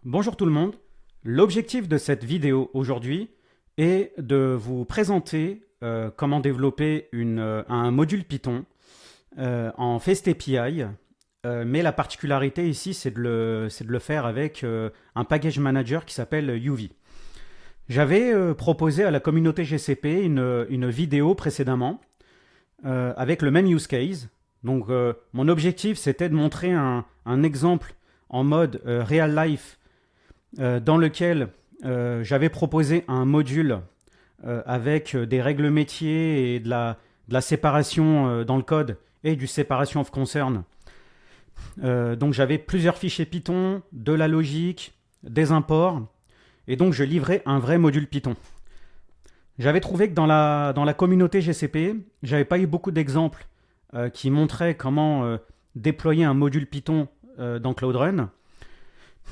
Bonjour tout le monde. L'objectif de cette vidéo aujourd'hui est de vous présenter comment développer un module Python en FastAPI. Mais la particularité ici, c'est de le faire avec un package manager qui s'appelle UV. J'avais proposé à la communauté GCP une vidéo précédemment avec le même use case. Donc mon objectif, c'était de montrer un exemple en mode real life dans lequel j'avais proposé un module avec des règles métiers et de la séparation dans le code et du separation of concern. Donc j'avais plusieurs fichiers Python, de la logique, des imports, et donc je livrais un vrai module Python. J'avais trouvé que dans la communauté GCP, j'avais pas eu beaucoup d'exemples qui montraient comment déployer un module Python dans Cloud Run.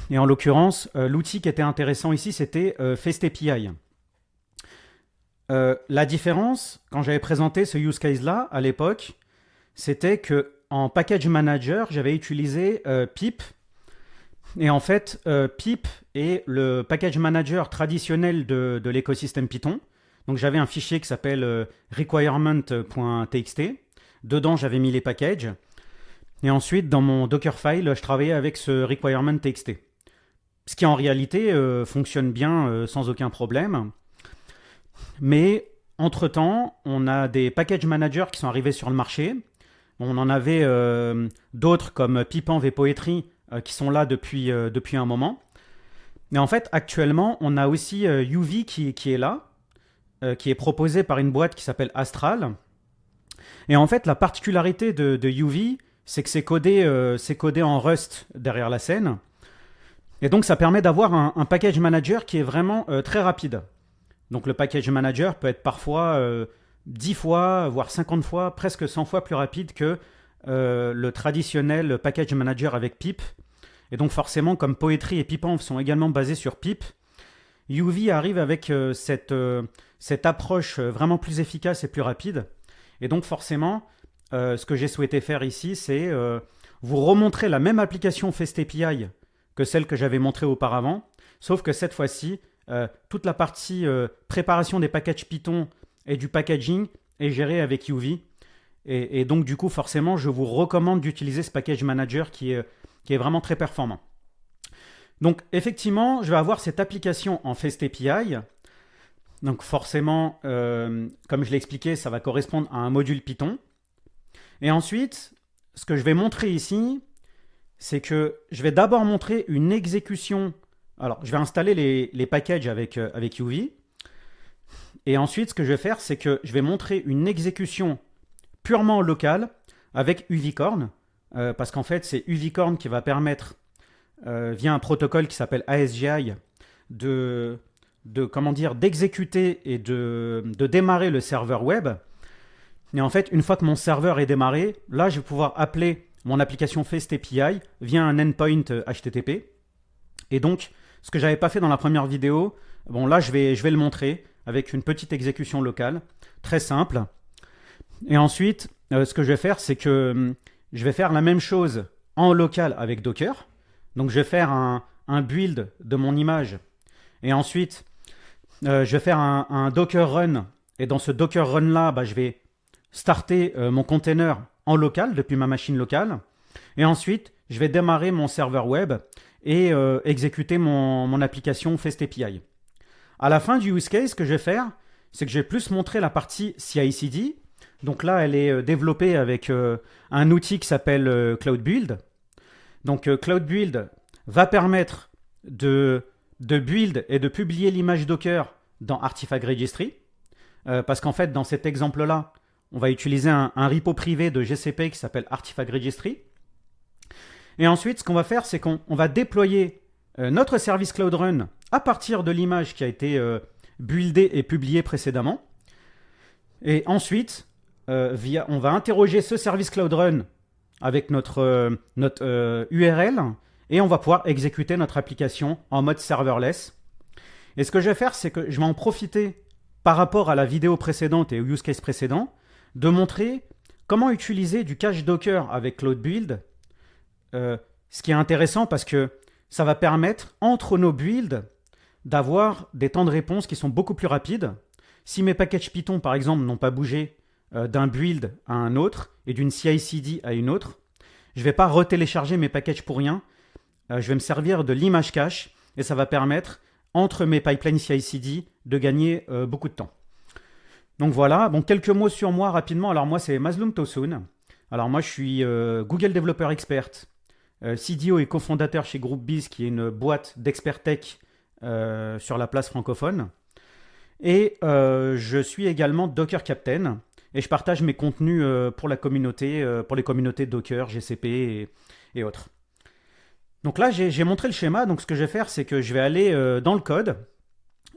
Et en l'occurrence, l'outil qui était intéressant ici, c'était FastAPI. La différence, quand j'avais présenté ce use case-là, à l'époque, c'était que en package manager, j'avais utilisé pip. Et en fait, pip est le package manager traditionnel de l'écosystème Python. Donc j'avais un fichier qui s'appelle requirement.txt. Dedans, j'avais mis les packages. Et ensuite, dans mon Dockerfile, je travaillais avec ce requirement.txt. Ce qui en réalité fonctionne bien sans aucun problème. Mais entre-temps, on a des package managers qui sont arrivés sur le marché. On en avait d'autres comme Pipenv et Poetry qui sont là depuis un moment. Mais en fait, actuellement, on a aussi UV qui est là, qui est proposé par une boîte qui s'appelle Astral. Et en fait, la particularité de UV, c'est que c'est codé en Rust derrière la scène. Et donc, ça permet d'avoir un package manager qui est vraiment très rapide. Donc, le package manager peut être parfois 10 fois, voire 50 fois, presque 100 fois plus rapide que le traditionnel package manager avec pip. Et donc, forcément, comme Poetry et Pipenv sont également basés sur pip, UV arrive avec cette approche vraiment plus efficace et plus rapide. Et donc, forcément, ce que j'ai souhaité faire ici, c'est vous remontrer la même application FastAPI que celle que j'avais montrée auparavant, sauf que cette fois-ci, toute la partie préparation des packages Python et du packaging est gérée avec UV. Et donc, du coup, forcément, je vous recommande d'utiliser ce package manager qui est vraiment très performant. Donc, effectivement, je vais avoir cette application en FastAPI. Donc, forcément, comme je l'ai expliqué, ça va correspondre à un module Python. Et ensuite, ce que je vais montrer ici, c'est que je vais d'abord montrer une exécution. Alors, je vais installer les packages avec UV. Et ensuite, ce que je vais faire, c'est que je vais montrer une exécution purement locale avec UVcorn. Parce qu'en fait, c'est UVcorn qui va permettre, via un protocole qui s'appelle ASGI, d'exécuter et de démarrer le serveur web. Et en fait, une fois que mon serveur est démarré, là, je vais pouvoir appeler mon application FastAPI via un endpoint HTTP. Et donc, ce que je n'avais pas fait dans la première vidéo, bon là, je vais le montrer avec une petite exécution locale, très simple. Et ensuite, ce que je vais faire, c'est que je vais faire la même chose en local avec Docker. Donc, je vais faire un build de mon image. Et ensuite, je vais faire un Docker run. Et dans ce Docker run-là, je vais starter mon container en local depuis ma machine locale. Et ensuite, je vais démarrer mon serveur web et exécuter mon application FastAPI. À la fin du use case, ce que je vais faire, c'est que je vais plus montrer la partie CI/CD. Donc là, elle est développée avec un outil qui s'appelle Cloud Build. Donc Cloud Build va permettre de build et de publier l'image Docker dans Artifact Registry. Parce qu'en fait, dans cet exemple-là, on va utiliser un repo privé de GCP qui s'appelle Artifact Registry. Et ensuite, ce qu'on va faire, c'est qu'on va déployer notre service Cloud Run à partir de l'image qui a été buildée et publiée précédemment. Et ensuite, on va interroger ce service Cloud Run avec notre URL et on va pouvoir exécuter notre application en mode serverless. Et ce que je vais faire, c'est que je vais en profiter par rapport à la vidéo précédente et au use case précédent de montrer comment utiliser du cache Docker avec Cloud Build. Ce qui est intéressant parce que ça va permettre, entre nos builds, d'avoir des temps de réponse qui sont beaucoup plus rapides. Si mes packages Python, par exemple, n'ont pas bougé d'un build à un autre et d'une CI/CD à une autre, je ne vais pas retélécharger mes packages pour rien. Je vais me servir de l'image cache et ça va permettre, entre mes pipelines CI/CD, de gagner beaucoup de temps. Donc voilà, bon, quelques mots sur moi rapidement. Alors moi, c'est Mazloum Tosun. Alors moi, je suis Google Developer Expert, CDO et cofondateur chez GroupBiz, qui est une boîte d'expert tech sur la place francophone. Et je suis également Docker Captain et je partage mes contenus pour la communauté, pour les communautés Docker, GCP et autres. Donc là, j'ai montré le schéma. Donc ce que je vais faire, c'est que je vais aller dans le code.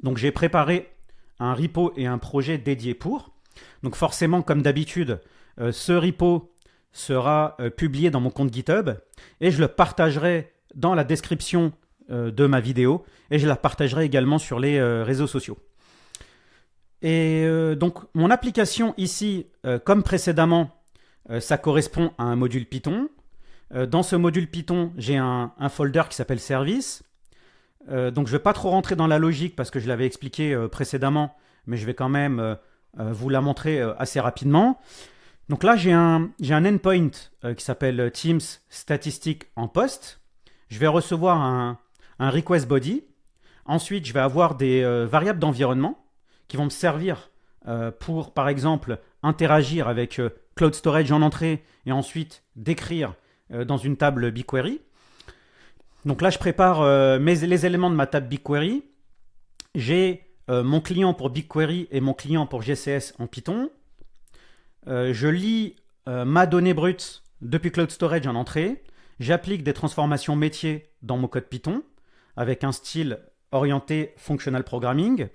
Donc j'ai préparé un repo et un projet dédié pour. Donc forcément, comme d'habitude, ce repo sera publié dans mon compte GitHub et je le partagerai dans la description de ma vidéo et je la partagerai également sur les réseaux sociaux. Et donc mon application ici, comme précédemment, ça correspond à un module Python. Dans ce module Python, j'ai un folder qui s'appelle Service. Donc je ne vais pas trop rentrer dans la logique parce que je l'avais expliqué précédemment, mais je vais quand même vous la montrer assez rapidement. Donc là, j'ai un endpoint qui s'appelle Teams Statistics en post. Je vais recevoir un request body. Ensuite, je vais avoir des variables d'environnement qui vont me servir pour, par exemple, interagir avec Cloud Storage en entrée et ensuite d'écrire dans une table BigQuery. Donc là, je prépare les éléments de ma table BigQuery. J'ai mon client pour BigQuery et mon client pour GCS en Python. Je lis ma donnée brute depuis Cloud Storage en entrée. J'applique des transformations métiers dans mon code Python avec un style orienté functional programming.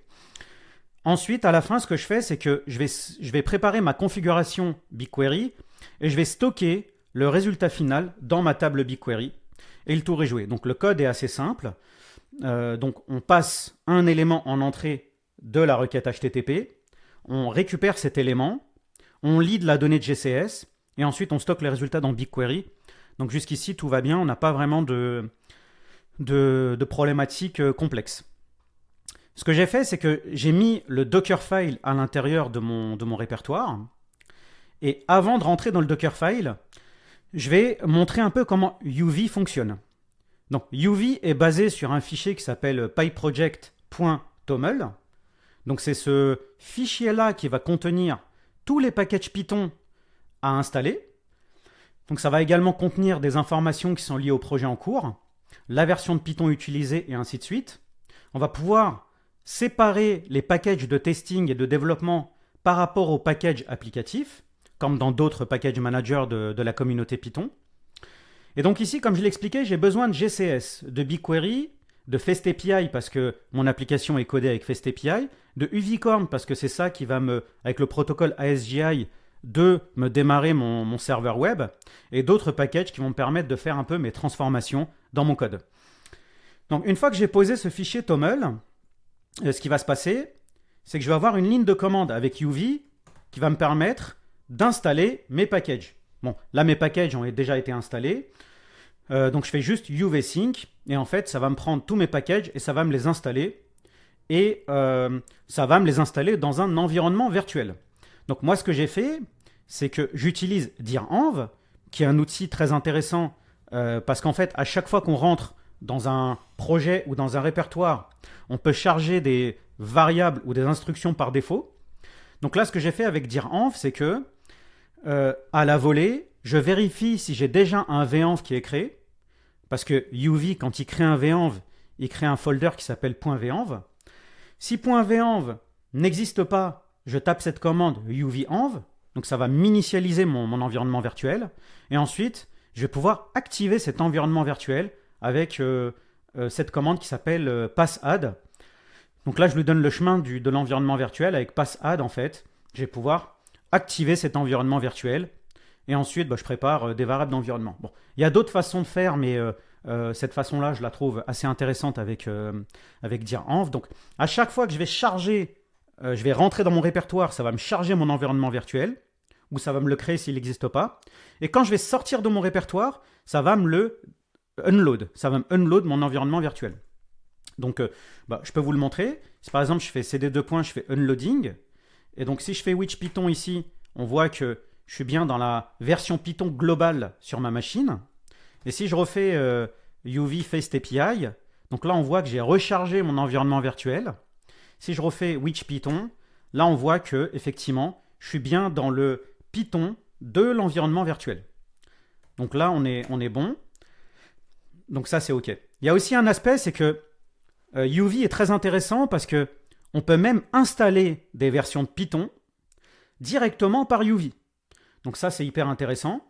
Ensuite, à la fin, ce que je fais, c'est que je vais préparer ma configuration BigQuery et je vais stocker le résultat final dans ma table BigQuery et le tour est joué. Donc le code est assez simple. Donc on passe un élément en entrée de la requête HTTP, on récupère cet élément, on lit de la donnée de GCS et ensuite on stocke les résultats dans BigQuery. Donc jusqu'ici tout va bien, on n'a pas vraiment de problématiques complexes. Ce que j'ai fait, c'est que j'ai mis le Dockerfile à l'intérieur de mon répertoire. Et avant de rentrer dans le Dockerfile, je vais montrer un peu comment UV fonctionne. Donc UV est basé sur un fichier qui s'appelle pyproject.toml. Donc c'est ce fichier-là qui va contenir tous les packages Python à installer. Donc ça va également contenir des informations qui sont liées au projet en cours, la version de Python utilisée et ainsi de suite. On va pouvoir séparer les packages de testing et de développement par rapport aux packages applicatifs, comme dans d'autres package managers de la communauté Python. Et donc ici, comme je l'expliquais, j'ai besoin de GCS, de BigQuery, de FastAPI parce que mon application est codée avec FastAPI, de UVcorn parce que c'est ça qui va avec le protocole ASGI, de me démarrer mon serveur web, et d'autres packages qui vont me permettre de faire un peu mes transformations dans mon code. Donc une fois que j'ai posé ce fichier TOML, ce qui va se passer, c'est que je vais avoir une ligne de commande avec UV qui va me permettre d'installer mes packages. Bon, là mes packages ont déjà été installés, donc je fais juste UV-sync, et en fait ça va me prendre tous mes packages et ça va me les installer, et ça va me les installer dans un environnement virtuel. Donc moi ce que j'ai fait, c'est que j'utilise direnv, qui est un outil très intéressant, parce qu'en fait à chaque fois qu'on rentre dans un projet ou dans un répertoire, on peut charger des variables ou des instructions par défaut. Donc là ce que j'ai fait avec direnv, c'est que à la volée, je vérifie si j'ai déjà un venv qui est créé, parce que UV, quand il crée un venv, il crée un folder qui s'appelle .venv. Si .venv n'existe pas, je tape cette commande uvenv, donc ça va m'initialiser mon environnement virtuel, et ensuite, je vais pouvoir activer cet environnement virtuel avec cette commande qui s'appelle passadd. Donc là, je lui donne le chemin de l'environnement virtuel avec passadd, en fait. Je vais pouvoir activer cet environnement virtuel, et ensuite, je prépare des variables d'environnement. Bon, il y a d'autres façons de faire, mais cette façon-là, je la trouve assez intéressante avec direnv. Donc, à chaque fois que je vais charger, je vais rentrer dans mon répertoire, ça va me charger mon environnement virtuel, ou ça va me le créer s'il n'existe pas. Et quand je vais sortir de mon répertoire, ça va me le unload. Ça va me unload mon environnement virtuel. Donc, je peux vous le montrer. Si par exemple, je fais cd2 points, je fais unloading. Et donc, si je fais which Python ici, on voit que je suis bien dans la version Python globale sur ma machine. Et si je refais UV Faced API, donc là, on voit que j'ai rechargé mon environnement virtuel. Si je refais which Python, là, on voit que effectivement, je suis bien dans le Python de l'environnement virtuel. Donc là, on est bon. Donc ça, c'est OK. Il y a aussi un aspect, c'est que UV est très intéressant parce que on peut même installer des versions de Python directement par UV. Donc ça, c'est hyper intéressant.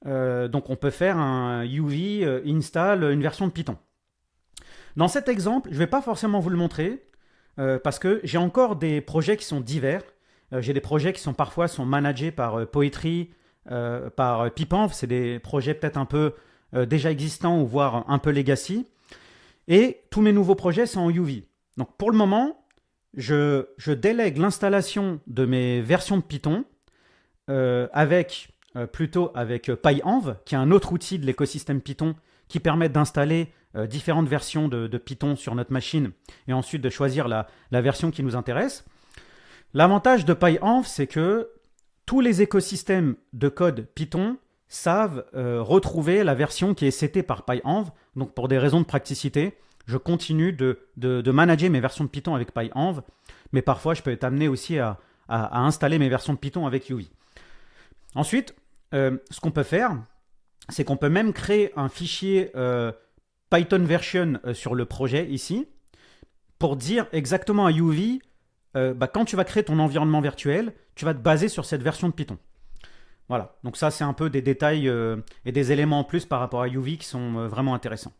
Donc on peut faire un UV install une version de Python. Dans cet exemple, je ne vais pas forcément vous le montrer parce que j'ai encore des projets qui sont divers. J'ai des projets qui sont parfois managés par Poetry, par Pipenv. C'est des projets peut-être un peu déjà existants ou voire un peu legacy. Et tous mes nouveaux projets sont en UV. Donc pour le moment, je délègue l'installation de mes versions de Python plutôt avec PyEnv, qui est un autre outil de l'écosystème Python qui permet d'installer différentes versions de Python sur notre machine et ensuite de choisir la version qui nous intéresse. L'avantage de PyEnv, c'est que tous les écosystèmes de code Python savent retrouver la version qui est setée par PyEnv. Donc pour des raisons de praticité, je continue de manager mes versions de Python avec PyEnv, mais parfois je peux être amené aussi à installer mes versions de Python avec UV. Ensuite, ce qu'on peut faire, c'est qu'on peut même créer un fichier Python version sur le projet ici pour dire exactement à UV, quand tu vas créer ton environnement virtuel, tu vas te baser sur cette version de Python. Voilà, donc ça c'est un peu des détails et des éléments en plus par rapport à UV qui sont vraiment intéressants.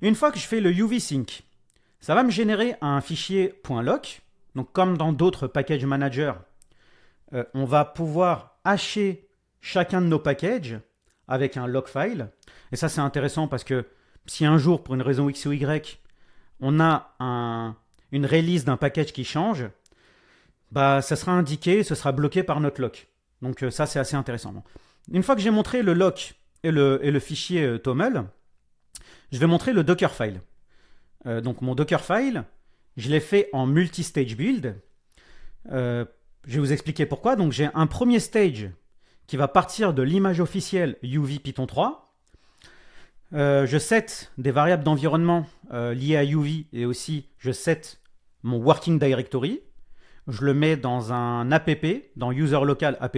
Une fois que je fais le UV sync, ça va me générer un fichier .loc. Donc comme dans d'autres package managers, on va pouvoir hacher chacun de nos packages avec un log file. Et ça c'est intéressant parce que si un jour, pour une raison X ou Y, on a une release d'un package qui change, ça sera indiqué, ce sera bloqué par notre lock. Donc ça c'est assez intéressant. Une fois que j'ai montré le lock et le fichier toml, je vais montrer le Dockerfile. Donc mon Dockerfile, je l'ai fait en multi-stage build. Je vais vous expliquer pourquoi. Donc j'ai un premier stage qui va partir de l'image officielle UV Python 3. Je set des variables d'environnement liées à UV et aussi je set mon working directory. Je le mets dans un app, dans user local app.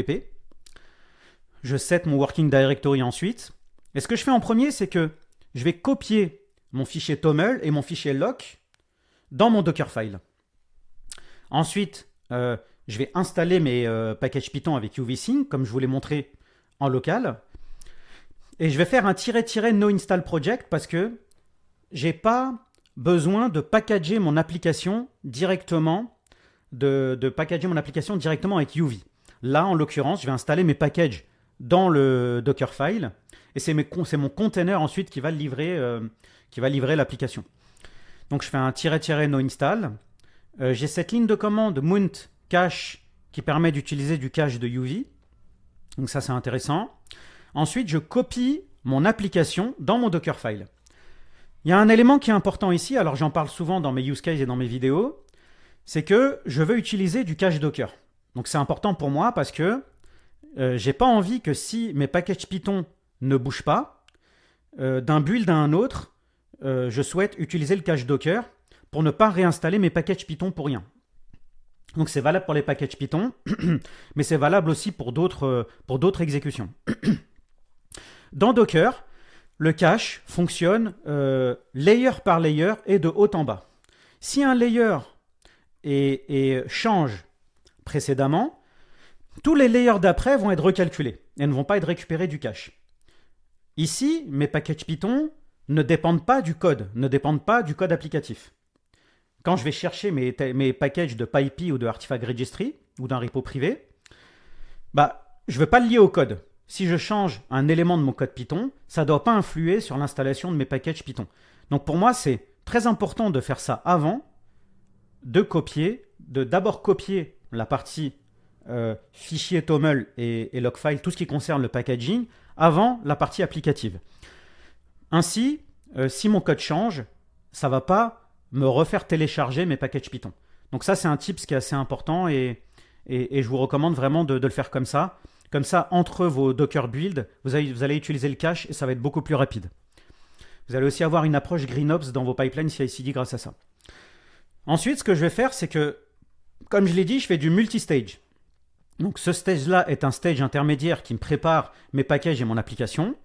Je set mon working directory ensuite. Et ce que je fais en premier, c'est que je vais copier mon fichier toml et mon fichier lock dans mon Dockerfile. Ensuite, je vais installer mes packages Python avec UVSync, comme je vous l'ai montré en local. Et je vais faire un -- no install project parce que je n'ai pas besoin de packager mon application directement, avec UV. Là, en l'occurrence, je vais installer mes packages dans le Dockerfile et c'est mon container ensuite qui va livrer l'application. Donc, je fais un -- no install. J'ai cette ligne de commande mount cache qui permet d'utiliser du cache de UV. Donc ça, c'est intéressant. Ensuite, je copie mon application dans mon Dockerfile. Il y a un élément qui est important ici, alors j'en parle souvent dans mes use cases et dans mes vidéos, c'est que je veux utiliser du cache Docker. Donc c'est important pour moi parce que je n'ai pas envie que si mes packages Python ne bougent pas, d'un build à un autre, je souhaite utiliser le cache Docker pour ne pas réinstaller mes packages Python pour rien. Donc c'est valable pour les packages Python, mais c'est valable aussi pour d'autres exécutions. Dans Docker, le cache fonctionne layer par layer et de haut en bas. Si un layer change précédemment, tous les layers d'après vont être recalculés et ne vont pas être récupérés du cache. Ici, mes packages Python ne dépendent pas du code, applicatif. Quand je vais chercher mes packages de PyPy ou de Artifact Registry ou d'un repo privé, je ne veux pas le lier au code. Si je change un élément de mon code Python, ça ne doit pas influer sur l'installation de mes packages Python. Donc pour moi, c'est très important de faire ça avant de d'abord copier la partie fichier toml et logfile, tout ce qui concerne le packaging, avant la partie applicative. Ainsi, si mon code change, ça ne va pas me refaire télécharger mes packages Python. Donc ça, c'est un tip qui est assez important et je vous recommande vraiment de le faire comme ça. Comme ça, entre vos Docker builds, vous allez utiliser le cache et ça va être beaucoup plus rapide. Vous allez aussi avoir une approche GreenOps dans vos pipelines CI/CD grâce à ça. Ensuite, ce que je vais faire, c'est que, comme je l'ai dit, je fais du multistage. Donc ce stage-là est un stage intermédiaire qui me prépare mes packages et mon application.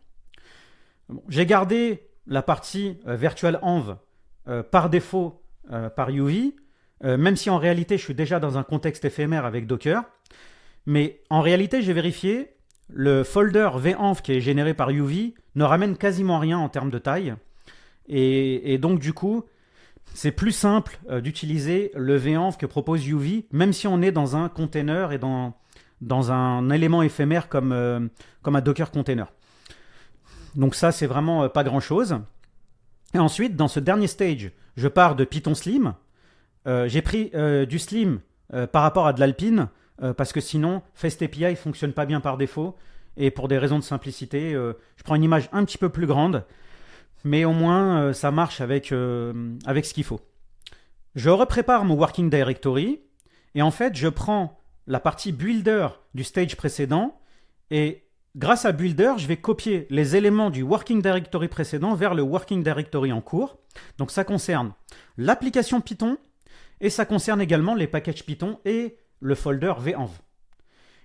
Bon, j'ai gardé la partie virtual env par défaut par UV, même si en réalité je suis déjà dans un contexte éphémère avec Docker. Mais en réalité, j'ai vérifié, le folder venv qui est généré par UV ne ramène quasiment rien en termes de taille. Et donc du coup, c'est plus simple d'utiliser le venv que propose UV, même si on est dans un container et dans un élément éphémère comme un Docker container. Donc ça, c'est vraiment pas grand-chose. Et ensuite, dans ce dernier stage, je pars de Python Slim. J'ai pris du Slim par rapport à de l'Alpine, parce que sinon, FastAPI ne fonctionne pas bien par défaut. Et pour des raisons de simplicité, je prends une image un petit peu plus grande, mais au moins, ça marche avec ce qu'il faut. Je reprépare mon Working Directory, et en fait, je prends la partie Builder du stage précédent, et grâce à Builder, je vais copier les éléments du Working Directory précédent vers le Working Directory en cours. Donc ça concerne l'application Python, et ça concerne également les packages Python et le folder venv.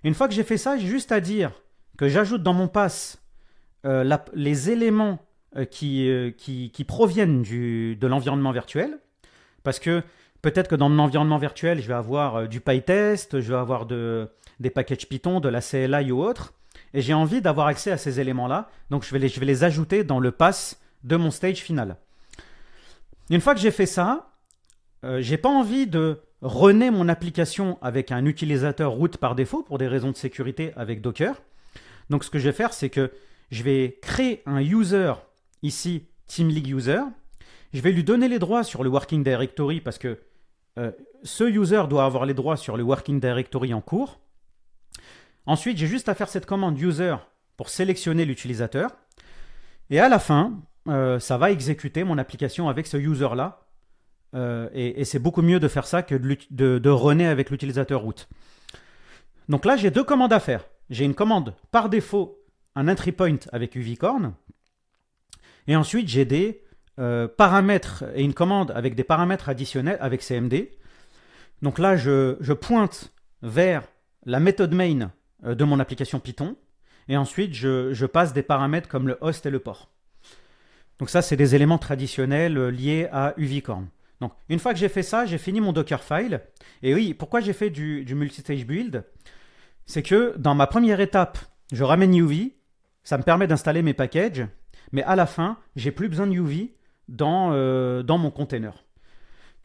Une fois que j'ai fait ça, j'ai juste à dire que j'ajoute dans mon pass les éléments qui proviennent de l'environnement virtuel, parce que peut-être que dans mon environnement virtuel, je vais avoir du PyTest, je vais avoir des packages Python, de la CLI ou autre, et j'ai envie d'avoir accès à ces éléments-là, donc je vais les ajouter dans le pass de mon stage final. Une fois que j'ai fait ça, j'ai pas envie de runner mon application avec un utilisateur root par défaut pour des raisons de sécurité avec Docker. Donc ce que je vais faire, c'est que je vais créer un user ici, TeamLeague User. Je vais lui donner les droits sur le Working Directory parce que ce user doit avoir les droits sur le Working Directory en cours. Ensuite, j'ai juste à faire cette commande user pour sélectionner l'utilisateur. Et à la fin, ça va exécuter mon application avec ce user-là. Et c'est beaucoup mieux de faire ça que de runner avec l'utilisateur root. Donc là, j'ai deux commandes à faire. J'ai une commande par défaut, un entry point avec UVcorn. Et ensuite, j'ai des paramètres et une commande avec des paramètres additionnels avec CMD. Donc là, je pointe vers la méthode main de mon application Python. Et ensuite, je passe des paramètres comme le host et le port. Donc ça, c'est des éléments traditionnels liés à UVcorn. Donc, une fois que j'ai fait ça, j'ai fini mon Dockerfile. Et oui, pourquoi j'ai fait du multistage build? C'est que dans ma première étape, je ramène UV, ça me permet d'installer mes packages, mais à la fin, j'ai plus besoin de UV dans mon container.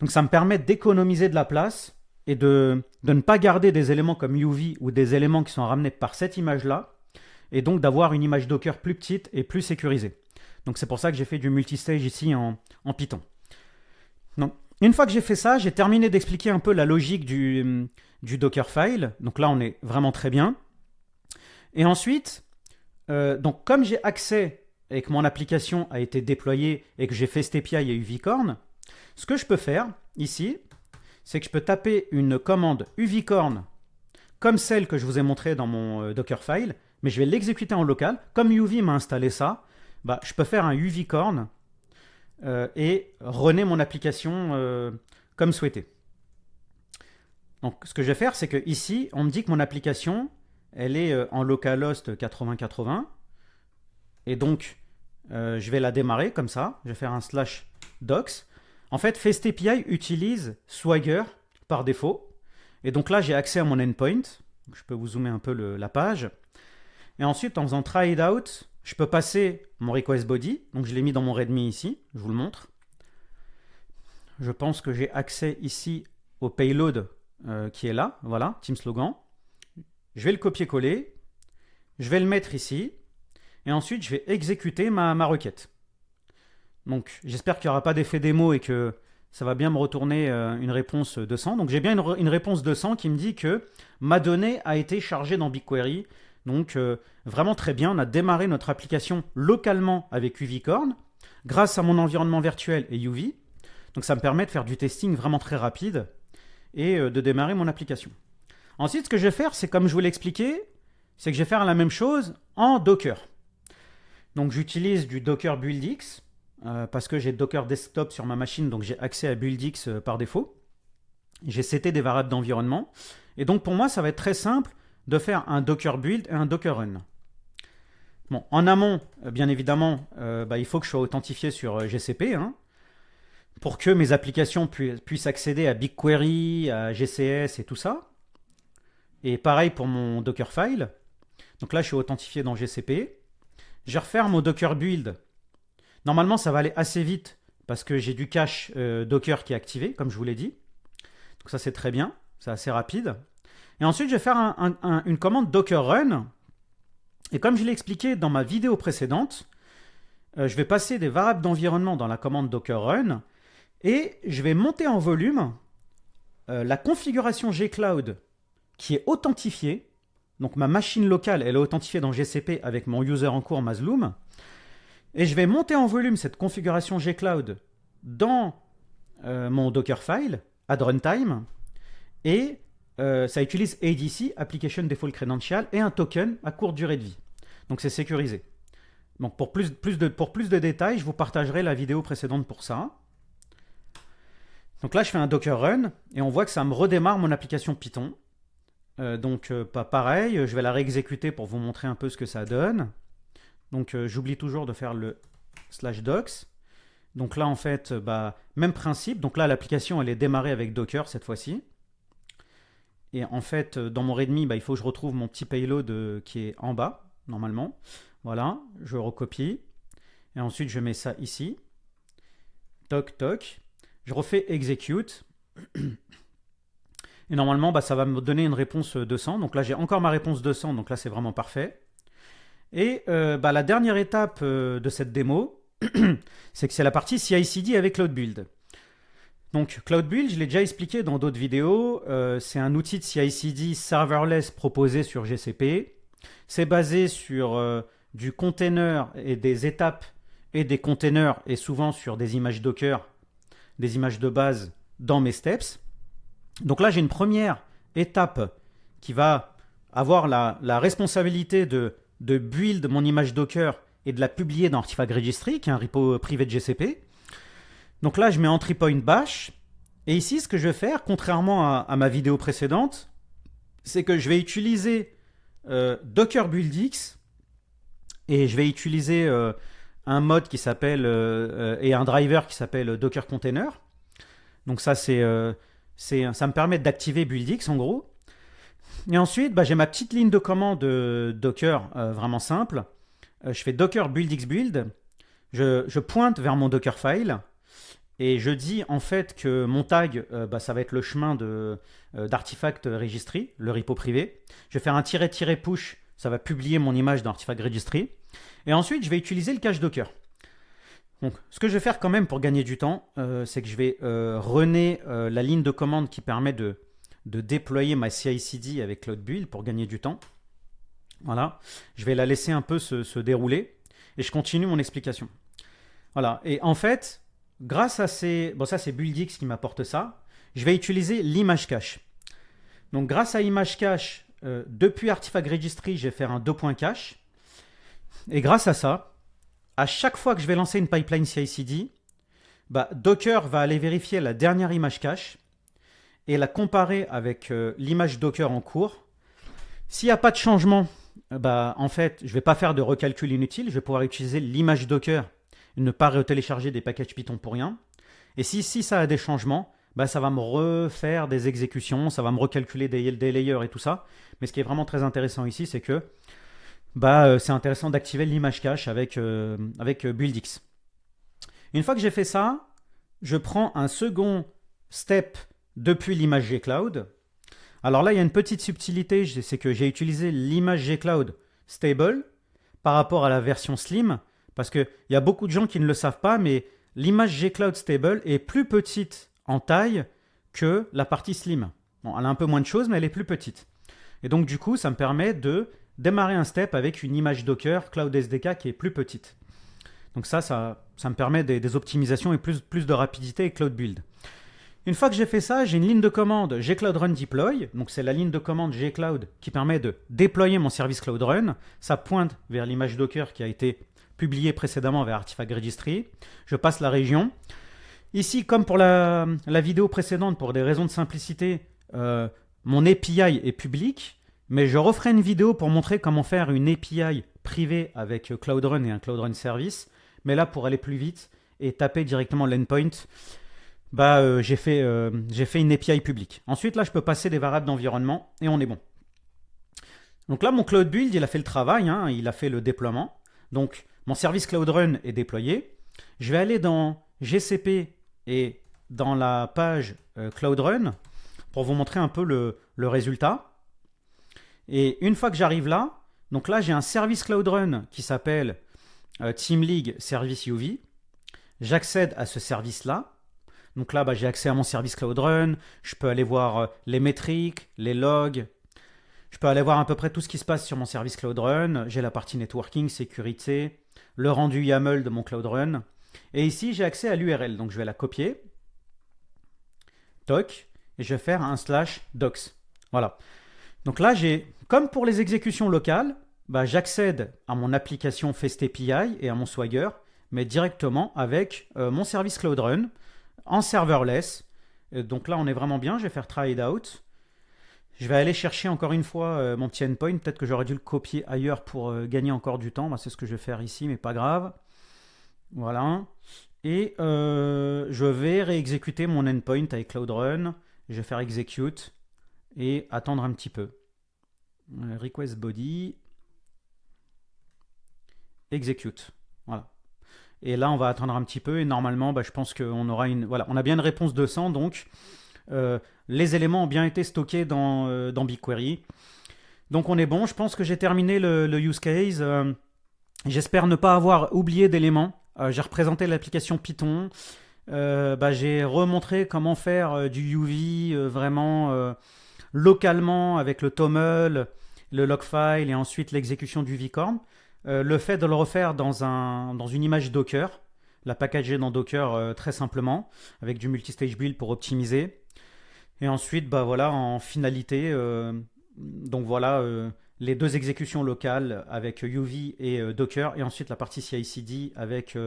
Donc ça me permet d'économiser de la place et de ne pas garder des éléments comme UV ou des éléments qui sont ramenés par cette image-là, et donc d'avoir une image Docker plus petite et plus sécurisée. Donc c'est pour ça que j'ai fait du multistage ici en Python. Donc, une fois que j'ai fait ça, j'ai terminé d'expliquer un peu la logique du Dockerfile. Donc là, on est vraiment très bien. Et ensuite, donc comme j'ai accès et que mon application a été déployée et que j'ai fait FastAPI et UVcorn, ce que je peux faire ici, c'est que je peux taper une commande UVcorn comme celle que je vous ai montrée dans mon Dockerfile, mais je vais l'exécuter en local. Comme UV m'a installé ça, je peux faire un UVcorn et runner mon application comme souhaité. Donc ce que je vais faire, c'est que ici, on me dit que mon application, elle est en localhost 8080, et donc je vais la démarrer comme ça. Je vais faire un /docs. En fait, FastAPI utilise Swagger par défaut, et donc là j'ai accès à mon endpoint. Je peux vous zoomer un peu la page, et ensuite en faisant try it out, je peux passer mon request body, donc je l'ai mis dans mon readme ici, je vous le montre. Je pense que j'ai accès ici au payload qui est là, voilà, team slogan. Je vais le copier-coller, je vais le mettre ici, et ensuite je vais exécuter ma requête. Donc j'espère qu'il n'y aura pas d'effet démo et que ça va bien me retourner une réponse 200. Donc j'ai bien une réponse 200 qui me dit que ma donnée a été chargée dans BigQuery. Donc vraiment très bien, on a démarré notre application localement avec UVcorn. grâce à mon environnement virtuel et UV. Donc ça me permet de faire du testing vraiment très rapide et de démarrer mon application. Ensuite, ce que je vais faire, c'est comme je vous l'ai expliqué, c'est que je vais faire la même chose en Docker. Donc j'utilise du Docker BuildX parce que j'ai Docker Desktop sur ma machine, donc j'ai accès à BuildX par défaut. J'ai seté des variables d'environnement. Et donc pour moi, ça va être très simple de faire un Docker Build et un Docker Run. Bon, en amont, bien évidemment, il faut que je sois authentifié sur GCP pour que mes applications puissent accéder à BigQuery, à GCS et tout ça. Et pareil pour mon Dockerfile. Donc là, je suis authentifié dans GCP. Je vais refaire mon Docker Build. Normalement, ça va aller assez vite parce que j'ai du cache Docker qui est activé, comme je vous l'ai dit. Donc ça, c'est très bien. C'est assez rapide. Et ensuite, je vais faire une commande Docker Run. Et comme je l'ai expliqué dans ma vidéo précédente, je vais passer des variables d'environnement dans la commande Docker Run et je vais monter en volume la configuration Gcloud qui est authentifiée. Donc ma machine locale, elle est authentifiée dans GCP avec mon user en cours Mazloom. Et je vais monter en volume cette configuration Gcloud dans mon Dockerfile, add runtime. Et ça utilise ADC, Application Default Credential, et un token à courte durée de vie. Donc c'est sécurisé. Donc pour plus de détails, je vous partagerai la vidéo précédente pour ça. Donc là, je fais un Docker Run, et on voit que ça me redémarre mon application Python. Pas pareil, je vais la réexécuter pour vous montrer un peu ce que ça donne. Donc j'oublie toujours de faire le /docs. Donc là en fait, même principe. Donc là l'application elle est démarrée avec Docker cette fois-ci. Et en fait dans mon README, il faut que je retrouve mon petit payload qui est en bas normalement. Voilà, je recopie. Et ensuite je mets ça ici. Toc toc. Je refais execute. Et normalement, ça va me donner une réponse 200. Donc là, j'ai encore ma réponse 200. Donc là, c'est vraiment parfait. Et la dernière étape de cette démo, c'est que c'est la partie CI/CD avec Cloud Build. Donc Cloud Build, je l'ai déjà expliqué dans d'autres vidéos. C'est un outil de CI/CD serverless proposé sur GCP. C'est basé sur du container et des étapes et des containers et souvent sur des images Docker, des images de base dans mes steps. Donc là, j'ai une première étape qui va avoir la responsabilité de build mon image Docker et de la publier dans Artifact Registry, qui est un repo privé de GCP. Donc là, je mets entry point bash. Et ici, ce que je vais faire, contrairement à ma vidéo précédente, c'est que je vais utiliser Docker BuildX et je vais utiliser un mode qui s'appelle et un driver qui s'appelle Docker Container. Donc ça, ça me permet d'activer BuildX en gros. Et ensuite, j'ai ma petite ligne de commande Docker vraiment simple. Je fais Docker BuildX build. Je pointe vers mon Dockerfile et je dis en fait que mon tag, ça va être le chemin d'Artifact Registry, le repo privé. Je vais faire un -- push, ça va publier mon image dans Artifact Registry. Et ensuite, je vais utiliser le cache Docker. Donc, ce que je vais faire quand même pour gagner du temps, c'est que je vais runner la ligne de commande qui permet de déployer ma CI/CD avec Cloud Build pour gagner du temps. Voilà, je vais la laisser un peu se dérouler et je continue mon explication. Voilà, et en fait, grâce à ça c'est BuildX qui m'apporte ça, je vais utiliser l'image cache. Donc grâce à image cache, depuis Artifact Registry, je vais faire un 2.cache. Et grâce à ça, à chaque fois que je vais lancer une pipeline CI/CD, Docker va aller vérifier la dernière image cache et la comparer avec l'image Docker en cours. S'il n'y a pas de changement, en fait, je ne vais pas faire de recalcul inutile. Je vais pouvoir utiliser l'image Docker et ne pas retélécharger des packages Python pour rien. Et si ça a des changements, ça va me refaire des exécutions, ça va me recalculer des layers et tout ça. Mais ce qui est vraiment très intéressant ici, c'est que c'est intéressant d'activer l'image cache avec BuildX. Une fois que j'ai fait ça, je prends un second step depuis l'image Gcloud. Alors là, il y a une petite subtilité, c'est que j'ai utilisé l'image Gcloud stable par rapport à la version slim, parce qu'il y a beaucoup de gens qui ne le savent pas, mais l'image Gcloud stable est plus petite en taille que la partie slim. Bon, elle a un peu moins de choses, mais elle est plus petite. Et donc du coup, ça me permet de démarrer un step avec une image Docker Cloud SDK qui est plus petite. Donc ça me permet des optimisations et plus de rapidité avec Cloud Build. Une fois que j'ai fait ça, j'ai une ligne de commande gcloud run deploy. Donc c'est la ligne de commande gcloud qui permet de déployer mon service Cloud Run. Ça pointe vers l'image Docker qui a été publiée précédemment vers Artifact Registry. Je passe la région. Ici, comme pour la vidéo précédente, pour des raisons de simplicité, mon API est public, mais je referai une vidéo pour montrer comment faire une API privée avec Cloud Run et un Cloud Run Service. Mais là, pour aller plus vite et taper directement l'endpoint, j'ai fait une API publique. Ensuite, là, je peux passer des variables d'environnement et on est bon. Donc là, mon Cloud Build, il a fait le travail, hein, il a fait le déploiement. Donc, mon service Cloud Run est déployé. Je vais aller dans GCP et dans la page Cloud Run pour vous montrer un peu le résultat. Et une fois que j'arrive là, donc là, j'ai un service Cloud Run qui s'appelle Team League Service UV. J'accède à ce service-là. Donc là, j'ai accès à mon service Cloud Run. Je peux aller voir les métriques, les logs. Je peux aller voir à peu près tout ce qui se passe sur mon service Cloud Run. J'ai la partie networking, sécurité, le rendu YAML de mon Cloud Run. Et ici, j'ai accès à l'URL. Donc, je vais la copier. Toc. Et je vais faire un /docs. Voilà. Donc là, comme pour les exécutions locales, j'accède à mon application Fast API et à mon Swagger, mais directement avec mon service Cloud Run en serverless. Donc là, on est vraiment bien. Je vais faire try it out. Je vais aller chercher encore une fois mon petit endpoint. Peut-être que j'aurais dû le copier ailleurs pour gagner encore du temps. C'est ce que je vais faire ici, mais pas grave. Voilà. Et je vais réexécuter mon endpoint avec Cloud Run. Je vais faire execute et attendre un petit peu. Request body. Execute. Voilà. Et là, on va attendre un petit peu et normalement, je pense qu'on aura Voilà, on a bien une réponse 200, donc les éléments ont bien été stockés dans BigQuery. Donc on est bon, je pense que j'ai terminé le use case. J'espère ne pas avoir oublié d'éléments. J'ai représenté l'application Python. J'ai remontré comment faire du UV vraiment localement avec le toml, le logfile et ensuite l'exécution du vcorm. Le fait de le refaire dans une image Docker, la packager dans Docker très simplement, avec du multistage build pour optimiser. Et ensuite, en finalité, donc voilà, les deux exécutions locales avec UV et Docker, et ensuite la partie CI/CD avec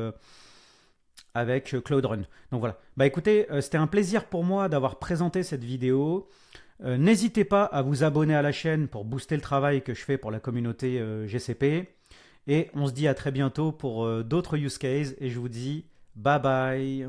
Cloud Run. Donc voilà. Écoutez, c'était un plaisir pour moi d'avoir présenté cette vidéo. N'hésitez pas à vous abonner à la chaîne pour booster le travail que je fais pour la communauté GCP. Et on se dit à très bientôt pour d'autres use cases. Et je vous dis bye bye.